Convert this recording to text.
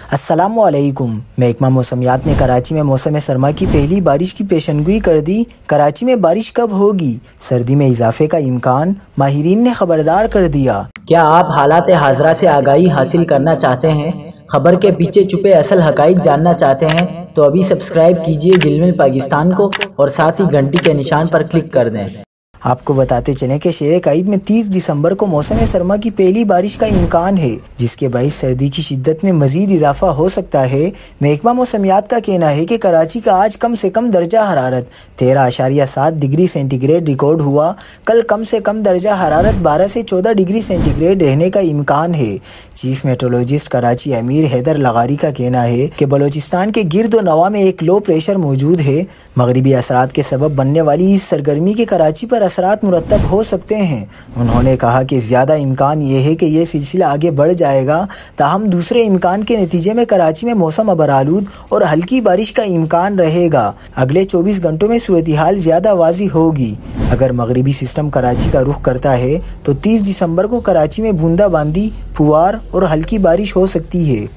अस्सलामुअलैकुम। महकमा मौसमियात ने कराची में मौसम सरमा की पहली बारिश की पेशनगोई कर दी। कराची में बारिश कब होगी, सर्दी में इजाफे का इम्कान, माहिरीन ने खबरदार कर दिया। क्या आप हालात हाजरा से आगाही हासिल करना चाहते हैं? खबर के पीछे छुपे असल हकाइक जानना चाहते हैं तो अभी सब्सक्राइब कीजिए जिलमिल पाकिस्तान को और साथ ही घंटी के निशान पर क्लिक कर दें। आपको बताते चलें कि शेर कायद में 30 दिसंबर को मौसम सरमा की पहली बारिश का इम्कान है, जिसके बाइस सर्दी की शिद्दत में मजीद इजाफा हो सकता है। महकमा मौसमियात का कहना है कि कराची का आज कम से कम दर्जा हरारत 13.7 डिग्री सेंटीग्रेड रिकॉर्ड हुआ। कल कम से कम दर्जा हरारत 12 से 14 डिग्री सेंटीग्रेड रहने का इम्कान है। चीफ मेट्रोलॉजिस्ट कराची अमीर हैदर लगारी का कहना है कि बलोचिस्तान के गिरदो नवा में एक लो प्रेशर मौजूद है। मगरिबी असरात के सबब बनने वाली इस सरगर्मी के कराची पर असरात मुरतब हो सकते हैं। उन्होंने कहा कि ज़्यादा इम्कान ये है कि यह सिलसिला आगे बढ़ जाएगा, ताहम दूसरे इम्कान के नतीजे में कराची में मौसम अबरालूद और हल्की बारिश का इम्कान रहेगा। अगले 24 घंटों में सूरत हाल ज़्यादा वाजी होगी। अगर मगरिबी सिस्टम कराची का रुख करता है तो 30 दिसंबर को कराची में बूंदाबांदी, फुआर और हल्की बारिश हो सकती है।